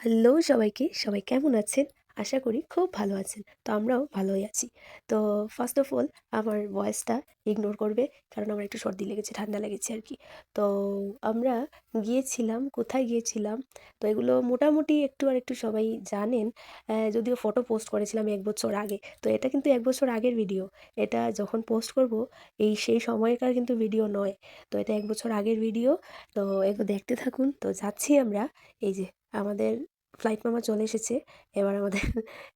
Hello সবাইকে, সবাই কেমন আছেন? আশা করি খুব ভালো আছেন। তো আমরাও ভালোই আছি। তো ফার্স্ট অফ অল আমার ভয়েসটা ইগনোর করবে। কারণ আমার একটু সর্দি লেগেছে, ঠান্ডা লেগেছে আরকি। তো আমরা গিয়েছিলাম, কোথায় গিয়েছিলাম? তো এগুলো মোটামুটি একটু আরেকটু সবাই জানেন। যদিও ফটো পোস্ট করেছিলাম ১ বছর আগে। তো এটা কিন্তু ১ বছর আগের ভিডিও। এটা যখন পোস্ট করব সেই সময়কার কিন্তু ভিডিও নয়। তো এটা ১ বছর আগের ভিডিও। তো এগুলো দেখতে থাকুন। তো যাচ্ছি আমরা এই যে আমাদের ফ্লাইট মামা চলে এসেছে। এবার আমাদের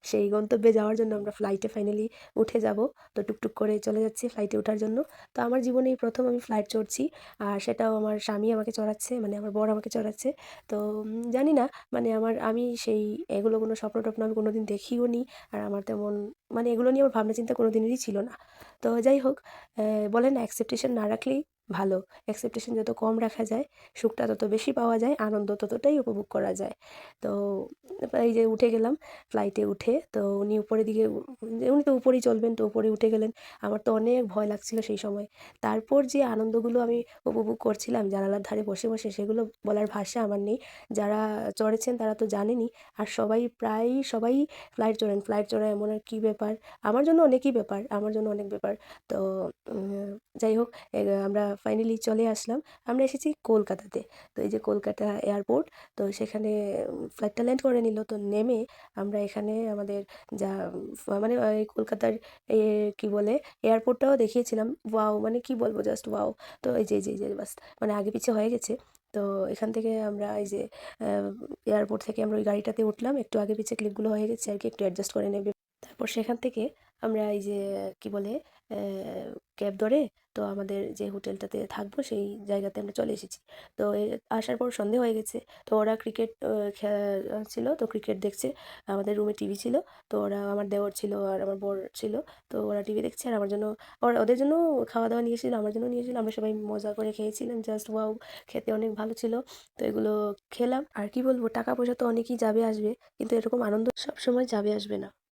সেই গন্তব্যে যাওয়ার জন্য আমরা ফ্লাইটে ফাইনালি উঠে যাব। তো টুকটুক করে চলে যাচ্ছি ফ্লাইটে ওঠার জন্য। তো আমার জীবনে এই ১ম আমি ফ্লাইট চড়ছি। আর সেটাও আমার স্বামী আমাকে চড়াচ্ছে, মানে আমার বর আমাকে চড়াচ্ছে। তো জানি না মানে আমি সেই এগুলো কোনো স্বপ্ন-টপ্ন আমি কোনোদিন দেখিও নি। আর আমার তেমন মানে এগুলো নিয়ে আমার ভাবনা চিন্তা কোনোদিনেরই ছিল না। তো যাই হোক, বলে না এক্সপেকটেশন না রাখলেই ভালো। এক্সপেকটেশন যত কম রাখা যায়, সুখটা তত বেশি পাওয়া যায়, আনন্দ ততটাই উপভোগ করা যায়। তো এই যে উঠে গেলাম, ফ্লাইটে উঠে তো উনি উপরের দিকে উনি তো উপরেই চলবেন, তো উপরে উঠে গেলেন। আমার তো অনেক ভয় লাগছিল সেই সময়। তারপর যে আনন্দগুলো আমি উপভোগ করছিলাম জানালার ধারে বসে, বসে সেগুলো বলার ভাষা আমার নেই। যারা চড়েছেন তারা তো জানেনই। আর প্রায়ই সবাই ফ্লাইট চড়েন। ফ্লাইট চড়া এমন আর কি ব্যাপার, আমার জন্য অনেকই ব্যাপার, আমার জন্য অনেক ব্যাপার। তো যাই হোক, আমরা ফাইনালি চলে আসলাম। আমরা এসেছি কলকাতাতে। তো এই যে কলকাতা এয়ারপোর্ট, তো সেখানে ফ্লাইটটা ল্যান্ড করে নিল। তো নেমে আমরা এখানে আমাদের যা মানে এই কলকাতার এ কি বলে এয়ারপোর্টটাও দেখিয়েছিলাম। ওয়াও! মানে কি বলবো, জাস্ট ওয়াও! তো এই যে বাস মানে আগে পিছে হয়ে গেছে। তো এখান থেকে আমরা এই যে আ এয়ারপোর্ট থেকে আমরা ওই গাড়িটাতে উঠলাম। একটু আগে পিছে ক্লিপগুলো হয়ে গেছে আরকি, একটু অ্যাডজাস্ট করে নেবে। তারপর সেখান থেকে আমরা এই যে কি বলে ক্যাব ধরে তো আমাদের যে হোটেলটাতে থাকবো সেই জায়গাতে আমরা চলে এসেছি। তো আসার পর সন্ধে হয়ে গেছে। তো ওরা ক্রিকেট ছিল, তো ক্রিকেট দেখছে। আমাদের রুমে টিভি ছিল। তো আমার দেওর ছিল আর আমার বর ছিল। তো ওরা টিভি দেখছে আর আমার জন্য ওদের জন্য খাওয়া-দাওয়া নিয়ে এসেছিল, আমার জন্য নিয়ে এসেছিল। আমরা সবাই মজা করে খেয়েছিলাম। Just wow! খেতে অনেক ভালো ছিল। তো এগুলো খেলাম। আর কি বলবো, টাকা পয়সা তো অনেকই যাবে আসবে। কিন্তু এরকম আনন্দ সবসময় যাবে আসবে না।